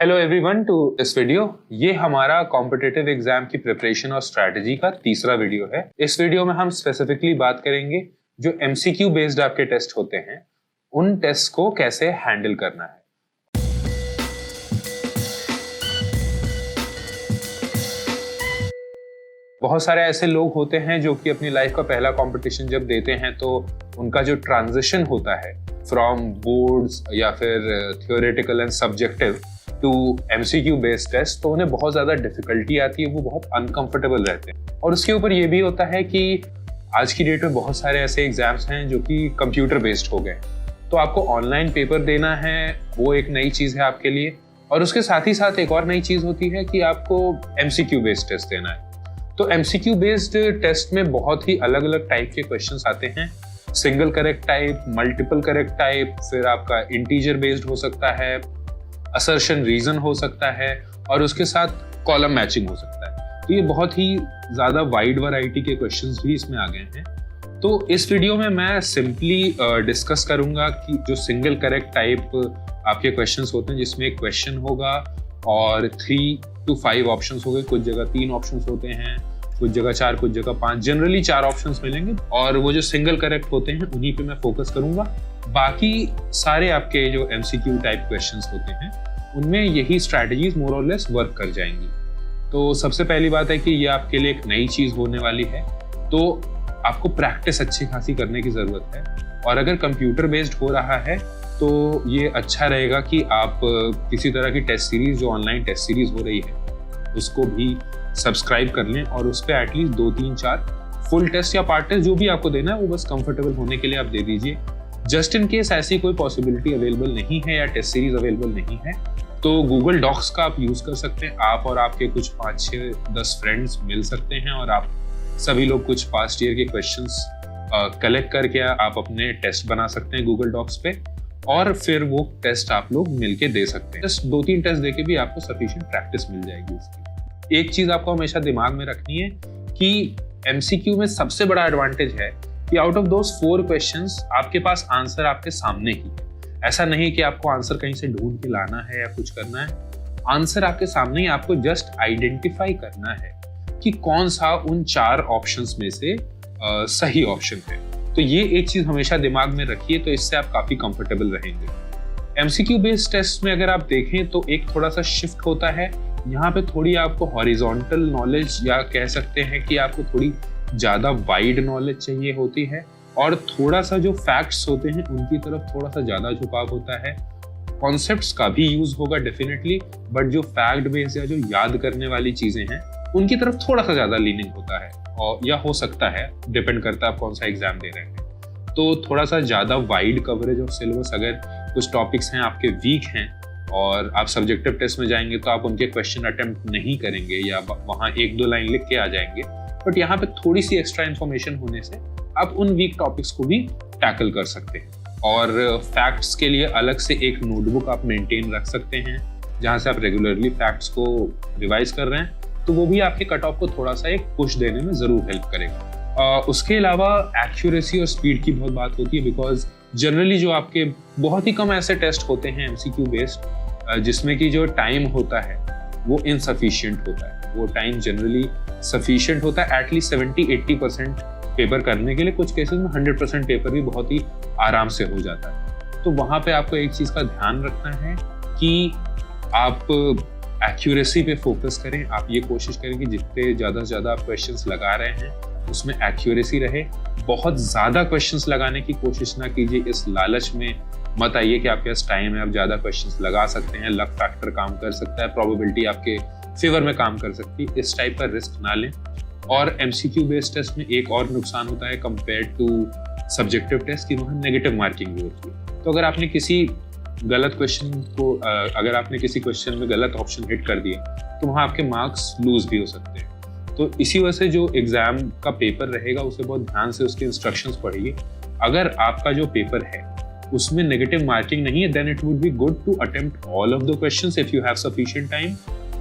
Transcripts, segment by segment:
Hello everyone to this video. ये हमारा competitive exam की प्रिपरेशन और स्ट्रैटेजी का तीसरा वीडियो है। इस वीडियो में हम स्पेसिफिकली बात करेंगे जो एमसीक्यू बेस्ड आपके टेस्ट होते हैं उन टेस्ट को कैसे हैंडल करना है। बहुत सारे ऐसे लोग होते हैं जो कि अपनी लाइफ का पहला कंपटीशन जब देते हैं तो उनका जो ट्रांजिशन होता है फ्रॉम बोर्ड्स या फिर theoretical and subjective to MCQ based test, तो उन्हें बहुत ज़्यादा डिफिकल्टी आती है, वो बहुत अनकंफर्टेबल रहते हैं। और उसके ऊपर ये भी होता है कि आज की डेट में बहुत सारे ऐसे एग्जाम्स हैं जो कि कंप्यूटर बेस्ड हो गए, तो आपको ऑनलाइन पेपर देना है, वो एक नई चीज़ है आपके लिए। और उसके साथ ही साथ एक और नई चीज़ होती है कि आपको एमसीक्यू बेस्ड टेस्ट देना है। तो एमसीक्यू बेस्ड टेस्ट में बहुत ही अलग अलग टाइप के क्वेश्चंस आते हैं, single correct type, multiple correct type, फिर आपका इंटीजर बेस्ड हो सकता है, असर्शन रीजन हो सकता है और उसके साथ कॉलम मैचिंग हो सकता है। तो ये बहुत ही ज़्यादा वाइड वैरायटी के क्वेश्चंस भी इसमें आ गए हैं। तो इस वीडियो में मैं सिंपली डिस्कस करूंगा कि जो सिंगल करेक्ट टाइप आपके क्वेश्चंस होते हैं जिसमें एक क्वेश्चन होगा और 3 to 5 ऑप्शंस हो गए, कुछ जगह 3 ऑप्शंस होते हैं, कुछ जगह 4, कुछ जगह 5, जनरली 4 ऑप्शंस मिलेंगे और वो जो सिंगल करेक्ट होते हैं उन्हीं पे मैं फोकस करूंगा। बाकी सारे आपके जो एमसीक्यू टाइप क्वेश्चंस होते हैं उनमें यही स्ट्रैटेजीज मोर और लेस वर्क कर जाएंगी। तो सबसे पहली बात है कि ये आपके लिए एक नई चीज होने वाली है, तो आपको प्रैक्टिस अच्छी खासी करने की जरूरत है। और अगर कंप्यूटर बेस्ड हो रहा है तो ये अच्छा रहेगा कि आप किसी तरह की टेस्ट सीरीज, जो ऑनलाइन टेस्ट सीरीज हो रही है, उसको भी सब्सक्राइब कर लें और उस पर एटलीस्ट 2, 3, 4 फुल टेस्ट या पार्ट टेस्ट जो भी आपको देना है वो बस कंफर्टेबल होने के लिए आप दे दीजिए। जस्ट इन केस ऐसी कोई पॉसिबिलिटी अवेलेबल नहीं है या टेस्ट सीरीज अवेलेबल नहीं है तो गूगल डॉक्स का आप यूज कर सकते हैं। आप और आपके कुछ 5, 6, 10 फ्रेंड्स मिल सकते हैं और आप सभी लोग कुछ पास्ट ईयर के क्वेश्चंस कलेक्ट करके आप अपने टेस्ट बना सकते हैं गूगल डॉक्स पे और फिर वो टेस्ट आप लोग मिलके दे सकते हैं। जस्ट 2-3 टेस्ट देके भी आपको सफिशिएंट प्रैक्टिस मिल जाएगी इसकी। एक चीज आपको हमेशा दिमाग में रखनी है कि एमसीक्यू में सबसे बड़ा एडवांटेज है कि आउट ऑफ दोस 4 क्वेश्चंस आपके पास आंसर आपके सामने ही है। ऐसा नहीं कि आपको आंसर कहीं से ढूंढ के लाना है या कुछ करना है, आंसर आपके सामने ही, आपको जस्ट आइडेंटिफाई करना है कि कौन सा उन 4 ऑप्शंस में से सही ऑप्शन है। तो ये एक चीज हमेशा दिमाग में रखिए, तो इससे आप काफी कंफर्टेबल रहेंगे। एमसीक्यू बेस्ड टेस्ट में अगर आप देखें तो एक थोड़ा सा शिफ्ट होता है, यहाँ पे थोड़ी आपको हॉरिजॉन्टल नॉलेज या कह सकते हैं कि आपको थोड़ी ज्यादा वाइड नॉलेज चाहिए होती है और थोड़ा सा जो फैक्ट्स होते हैं उनकी तरफ थोड़ा सा ज्यादा झुकाव होता है। कॉन्सेप्ट्स का भी यूज होगा डेफिनेटली, बट जो फैक्ट बेस्ड या जो याद करने वाली चीजें हैं उनकी तरफ थोड़ा सा ज्यादा लीनिंग होता है, और या हो सकता है, डिपेंड करता है आप कौन सा एग्जाम दे रहे हैं। तो थोड़ा सा ज्यादा वाइड कवरेज ऑफ सिलेबस, अगर कुछ टॉपिक्स हैं आपके वीक हैं और आप सब्जेक्टिव टेस्ट में जाएंगे तो आप उनके क्वेश्चन अटेम्प्ट नहीं करेंगे या वहाँ 1-2 लाइन लिख के आ जाएंगे, बट यहाँ पे थोड़ी सी एक्स्ट्रा इन्फॉर्मेशन होने से आप उन वीक टॉपिक्स को भी टैकल कर सकते हैं। और फैक्ट्स के लिए अलग से एक नोटबुक आप मेंटेन रख सकते हैं जहाँ से आप रेगुलरली फैक्ट्स को रिवाइज कर रहे हैं, तो वो भी आपके कट ऑफ को थोड़ा सा एक पुश देने में जरूर हेल्प करेगा। उसके अलावा एक्यूरेसी और स्पीड की बहुत बात होती है, बिकॉज जनरली जो आपके बहुत ही कम ऐसे टेस्ट होते हैं एमसीक्यू बेस्ड जिसमें कि जो टाइम होता है वो इनसफिशिएंट होता है। वो टाइम जनरली सफिशिएंट होता है एटलीस्ट 70-80% पेपर करने के लिए, कुछ केसेस में 100% पेपर भी बहुत ही आराम से हो जाता है। तो वहाँ पे आपको एक चीज़ का ध्यान रखना है कि आप एक्यूरेसी पे फोकस करें। आप ये कोशिश करें कि जितने ज़्यादा से ज़्यादा आप क्वेश्चंस लगा रहे हैं उसमें एक्यूरेसी रहे। बहुत ज़्यादा क्वेश्चंस लगाने की कोशिश ना कीजिए, इस लालच में मत आइए कि आपके पास टाइम है, आप ज़्यादा क्वेश्चंस लगा सकते हैं, लक फैक्टर काम कर सकता है, प्रोबेबिलिटी आपके फेवर में काम कर सकती है, इस टाइप का रिस्क ना लें। और एमसीक्यू बेस्ड टेस्ट में एक और नुकसान होता है कंपेयर टू सब्जेक्टिव टेस्ट कि वहाँ नेगेटिव मार्किंग भी होती है। तो अगर आपने किसी गलत क्वेश्चन को अगर आपने किसी क्वेश्चन में गलत ऑप्शन हिट कर दिया तो वहाँ आपके मार्क्स लूज भी हो सकते हैं। तो इसी वजह से जो एग्जाम का पेपर रहेगा उसे बहुत ध्यान से उसके इंस्ट्रक्शंस पढ़िए। अगर आपका जो पेपर है उसमें नेगेटिव मार्किंग नहीं है then it would be good to attempt all of the questions if you have sufficient time.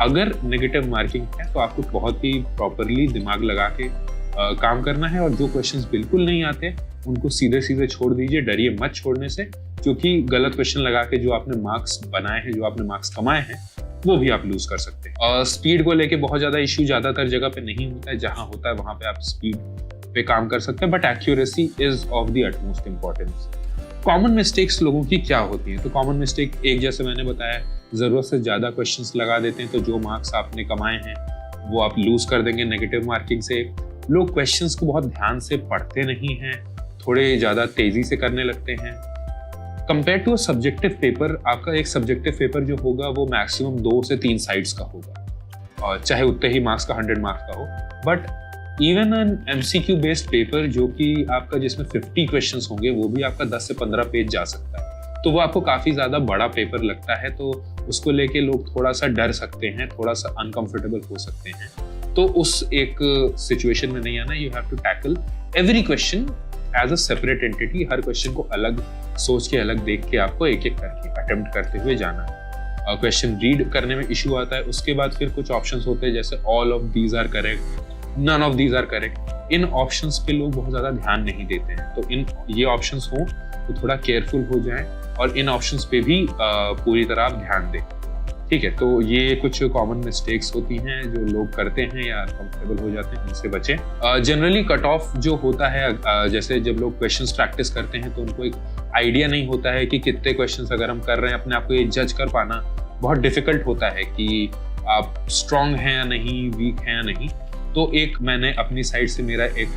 अगर नेगेटिव मार्किंग है तो आपको बहुत ही प्रॉपरली दिमाग लगा के काम करना है, और जो क्वेश्चंस बिल्कुल नहीं आते उनको सीधे सीधे छोड़ दीजिए, डरिए मत छोड़ने से, क्योंकि गलत क्वेश्चन लगा के जो आपने मार्क्स बनाए हैं, जो आपने मार्क्स कमाए हैं, वो भी आप लूज कर सकते हैं। स्पीड को लेके बहुत ज्यादा इश्यू ज्यादातर जगह पे नहीं होता है, जहां होता है वहां पे आप स्पीड पे काम कर सकते हैं, but accuracy is of the utmost importance. Common mistakes लोगों की क्या होती हैं? तो कॉमन मिस्टेक एक, जैसे मैंने बताया, जरूरत से ज्यादा क्वेश्चंस लगा देते हैं, तो जो मार्क्स आपने कमाए हैं वो आप लूज कर देंगे नेगेटिव मार्किंग से। लोग क्वेश्चंस को बहुत ध्यान से पढ़ते नहीं हैं, थोड़े ज्यादा तेजी से करने लगते हैं। Compare to a subjective paper, आपका एक सब्जेक्टिव पेपर जो होगा वो मैक्सिमम 2 से 3 साइड्स का होगा, और चाहे उतने ही मार्क्स का 100 मार्क्स का हो। But even an MCQ based paper जो कि आपका जिसमें 50 क्वेश्चंस होंगे, वो भी आपका 10 से 15 पेज जा सकता है, तो वो आपको काफी ज्यादा बड़ा पेपर लगता है, तो उसको लेके लोग थोड़ा सा डर सकते हैं, थोड़ा सा अनकंफर्टेबल हो सकते हैं। तो उस एक सिचुएशन में नहीं आना। You have to tackle every question as a separate entity. हर क्वेश्चन को अलग सोच के, अलग देख के आपको एक एक करके अटेम्प्ट करते हुए जाना है। क्वेश्चन रीड करने में इशू आता है, उसके बाद फिर कुछ ऑप्शंस होते हैं जैसे all of these are correct, none of these are correct. इन ऑप्शंस पे लोग बहुत ज्यादा ध्यान नहीं देते हैं, तो इन ये ऑप्शंस हो तो थोड़ा केयरफुल हो जाएं, और इन ऑप्शंस पे भी पूरी तरह आप ध्यान दें। ठीक है, तो ये कुछ कॉमन मिस्टेक्स होती हैं जो लोग करते हैं या कंफर्टेबल हो जाते हैं, इनसे बचें। जनरली कट ऑफ जो होता है, जैसे जब लोग क्वेश्चंस प्रैक्टिस करते हैं तो उनको एक आइडिया नहीं होता है कि कितने क्वेश्चंस अगर हम कर रहे हैं, अपने आप को ये जज कर पाना बहुत डिफिकल्ट होता है कि आप स्ट्रांग हैं या नहीं, वीक हैं या नहीं। तो एक मैंने अपनी साइड से मेरा एक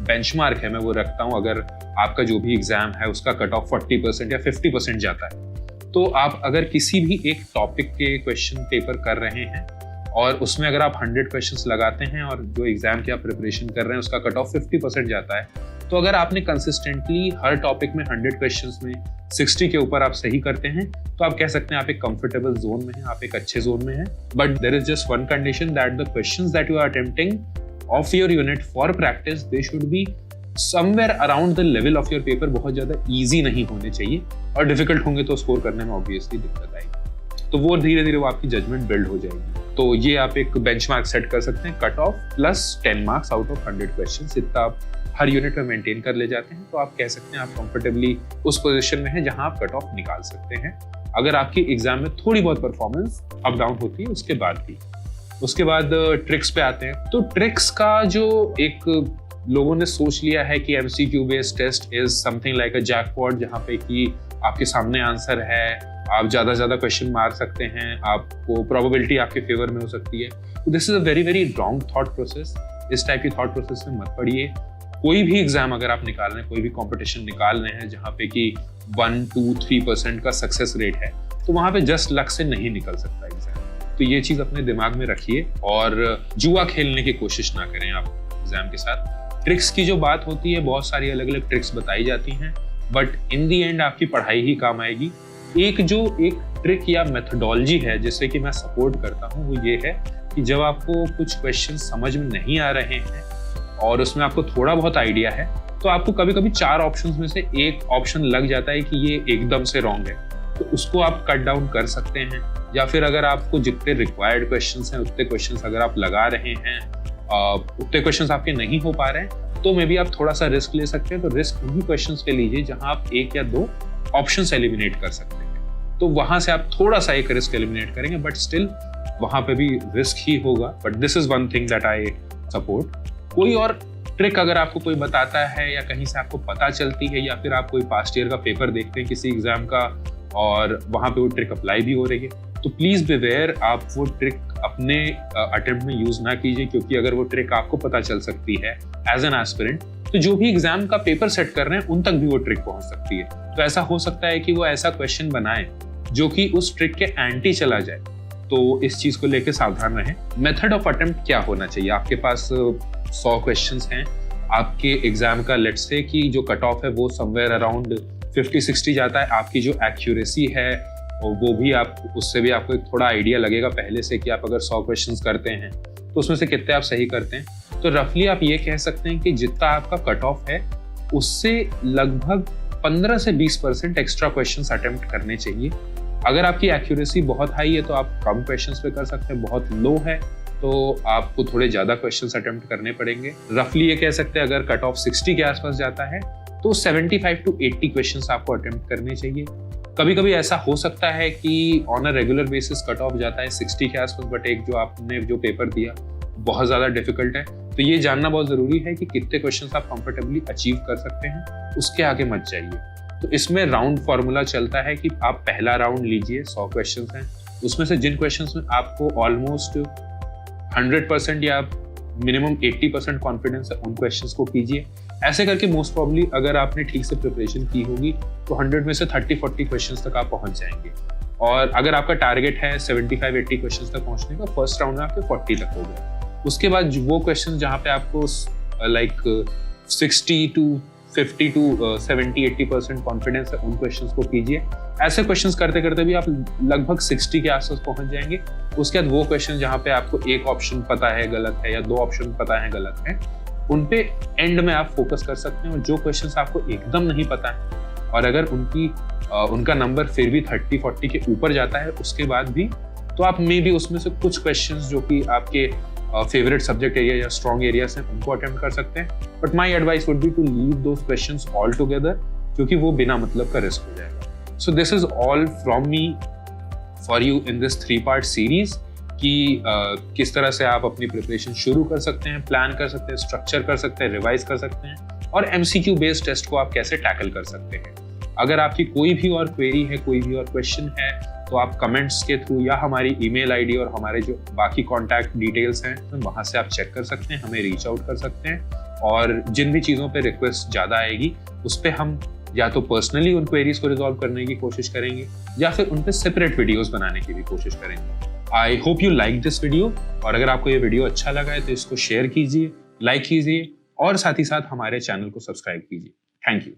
बेंचमार्क है, मैं वो रखता हूँ। अगर आपका जो भी एग्जाम है उसका कट ऑफ 40% या 50% जाता है, तो आप अगर किसी भी एक टॉपिक के क्वेश्चन पेपर कर रहे हैं और उसमें अगर आप 100 क्वेश्चंस लगाते हैं, और जो एग्जाम की आप प्रिपरेशन कर रहे हैं उसका कट ऑफ 50% जाता है, तो अगर आपने कंसिस्टेंटली हर टॉपिक में 100 क्वेश्चंस में 60 के ऊपर आप सही करते हैं, तो आप कह सकते हैं आप एक कंफर्टेबल जोन में हैं, आप एक अच्छे जोन में हैं। But there is just one condition, that the questions that you are attempting of your unit for practice, they should be somewhere around the level of your paper. बहुत ज्यादा easy नहीं होने चाहिए, और डिफिकल्ट होंगे तो स्कोर करने में ऑब्वियसली दिक्कत आएगी। तो वो धीरे धीरे वो आपकी जजमेंट बिल्ड हो जाएगी। तो ये आप एक बेंचमार्क सेट कर सकते हैं, cut off plus 10 marks out of 100 questions. इतना आप हर यूनिट में मेंटेन कर ले जाते हैं, तो आप कह सकते हैं आप कंफर्टेबली उस पोजीशन में हैं जहां आप कट ऑफ निकाल सकते हैं। अगर आपकी एग्जाम में थोड़ी बहुत परफॉर्मेंस अप डाउन होती है उसके बाद भी। उसके बाद ट्रिक्स पे आते हैं। तो ट्रिक्स का जो एक लोगों ने सोच लिया है कि MCQ based test is something like a jackpot, जहाँ पे कि आपके सामने आंसर है, आप ज्यादा से ज्यादा क्वेश्चन मार सकते हैं, आपको प्रोबेबिलिटी आपके फेवर में हो सकती है। तो this is a very very wrong thought process. इस टाइप की थॉट प्रोसेस में मत पड़िए। कोई भी एग्जाम अगर आप निकाल रहे हैं, कोई भी कंपटीशन निकाल रहे हैं जहाँ पे कि 1, 2, 3% का सक्सेस रेट है, तो वहां पे जस्ट लक से नहीं निकल सकता एग्जाम। तो ये चीज अपने दिमाग में रखिए, और जुआ खेलने की कोशिश ना करें आप एग्जाम के साथ। ट्रिक्स की जो बात होती है, बहुत सारी अलग अलग ट्रिक्स बताई जाती हैं, बट इन दी एंड आपकी पढ़ाई ही काम आएगी। एक ट्रिक या मेथोडोलॉजी है जिससे कि मैं सपोर्ट करता हूँ, वो ये है कि जब आपको कुछ क्वेश्चन समझ में नहीं आ रहे हैं और उसमें आपको थोड़ा बहुत आइडिया है, तो आपको कभी कभी 4 ऑप्शंस में से एक ऑप्शन लग जाता है कि ये एकदम से रॉन्ग है, तो उसको आप कट डाउन कर सकते हैं। या फिर अगर आपको जितने रिक्वायर्ड क्वेश्चंस हैं उतने क्वेश्चंस अगर आप लगा रहे हैं, उतने क्वेश्चंस आपके नहीं हो पा रहे हैं, तो मे बी आप थोड़ा सा रिस्क ले सकते हैं। तो रिस्क उन्हीं क्वेश्चंस पे लीजिए जहां आप 1 या 2 ऑप्शंस एलिमिनेट कर सकते हैं। तो वहां से आप थोड़ा सा एक रिस्क एलिमिनेट करेंगे, बट स्टिल वहां पे भी रिस्क ही होगा। But this is one thing that I support. कोई और ट्रिक अगर आपको कोई बताता है या कहीं से आपको पता चलती है, या फिर आप कोई पास्ट ईयर का पेपर देखते हैं किसी एग्जाम का और वहां पे वो ट्रिक अप्लाई भी हो रही है, तो प्लीज बिवेयर, आप वो ट्रिक अपने अटेम्प्ट में यूज ना कीजिए, क्योंकि अगर वो ट्रिक आपको पता चल सकती है एज एन एस्पिरेंट, तो जो भी एग्जाम का पेपर सेट कर रहे हैं उन तक भी वो ट्रिक पहुंच सकती है। तो ऐसा हो सकता है कि वो ऐसा क्वेश्चन बनाए जो कि उस ट्रिक के एंटी चला जाए। तो इस चीज को लेकर सावधान रहें। मेथड ऑफ अटेम्प्ट क्या होना चाहिए? आपके पास 100 क्वेश्चंस हैं, आपके एग्जाम का लेट्स से कि जो कट ऑफ है वो समवेयर अराउंड 50-60 जाता है। आपकी जो एक्यूरेसी है वो भी आप उससे भी आपको एक थोड़ा आइडिया लगेगा पहले से कि आप अगर 100 क्वेश्चंस करते हैं तो उसमें से कितने आप सही करते हैं। तो रफली आप ये कह सकते हैं कि जितना आपका कट ऑफ है उससे लगभग 15 से 20% एक्स्ट्रा क्वेश्चंस अटेम्प्ट करने चाहिए। अगर आपकी एक्यूरेसी बहुत हाई है तो आप कम क्वेश्चंस पे कर सकते हैं, बहुत लो है तो आपको थोड़े ज़्यादा क्वेश्चंस अटेम्प्ट करने पड़ेंगे। रफली ये कह सकते हैं अगर कट ऑफ 60 के आसपास जाता है तो 75 to 80 क्वेश्चंस आपको अटेम्प्ट करने चाहिए। कभी कभी ऐसा हो सकता है कि on a regular basis cut off जाता है 60 के आसपास, बट एक जो आपने जो पेपर दिया बहुत ज़्यादा डिफिकल्ट है, तो ये जानना बहुत ज़रूरी है कि कितने क्वेश्चंस आप कंफर्टेबली अचीव कर सकते हैं, उसके आगे मत जाइए। तो इसमें राउंड फार्मूला चलता है कि आप पहला राउंड लीजिए, 100 क्वेश्चंस हैं, उसमें से जिन क्वेश्चंस में आपको ऑलमोस्ट 100% या मिनिमम 80% कॉन्फिडेंस है उन क्वेश्चंस को कीजिए। ऐसे करके मोस्ट प्रॉब्ली अगर आपने ठीक से प्रिपरेशन की होगी तो 100 में से 30-40 क्वेश्चंस तक आप पहुंच जाएंगे। और अगर आपका टारगेट है 75-80 क्वेश्चंस तक पहुंचने का, फर्स्ट राउंड में आपके 40 तक हो गए। उसके बाद वो क्वेश्चन जहाँ पे आपको लाइक 60 to 50 to 70-80% कॉन्फिडेंस है उन क्वेश्चंस को कीजिए। ऐसे क्वेश्चंस करते करते भी आप लगभग 60 के आसपास पहुंच जाएंगे। उसके बाद वो क्वेश्चन जहाँ पे आपको एक ऑप्शन पता है गलत है या 2 ऑप्शन पता है गलत है, उन पे एंड में आप फोकस कर सकते हैं। और जो क्वेश्चंस आपको एकदम नहीं पता है और अगर उनका नंबर फिर भी 30-40 के ऊपर जाता है उसके बाद भी, तो आप मे बी उसमें से कुछ क्वेश्चंस जो कि आपके फेवरेट सब्जेक्ट एरिया या स्ट्रॉन्ग एरियाज हैं उनको अटेम्प्ट कर सकते हैं। But my advice would be to leave those questions all together, क्योंकि वो बिना मतलब का रिस्क हो जाएगा। So this is all from me for you in this 3-part series कि किस तरह से आप अपनी प्रिपरेशन शुरू कर सकते हैं, प्लान कर सकते हैं, स्ट्रक्चर कर सकते हैं, रिवाइज कर सकते हैं, और MCQ बेस्ड टेस्ट को आप कैसे टैकल कर सकते हैं। अगर आपकी कोई भी और क्वेरी है, कोई भी और क्वेश्चन है, तो आप कमेंट्स के थ्रू या हमारी ईमेल आईडी और हमारे जो बाकी कॉन्टैक्ट डिटेल्स हैं वहाँ से आप चेक कर सकते हैं, हमें रीच आउट कर सकते हैं। और जिन भी चीज़ों पे रिक्वेस्ट ज़्यादा आएगी उस पर हम या तो पर्सनली उन क्वेरीज को रिजॉल्व करने की कोशिश करेंगे या फिर उन पे सेपरेट वीडियोस बनाने की भी कोशिश करेंगे। I hope you like this video, और अगर आपको ये वीडियो अच्छा लगा है तो इसको शेयर कीजिए, लाइक कीजिए और साथ ही साथ हमारे चैनल को सब्सक्राइब कीजिए। Thank you.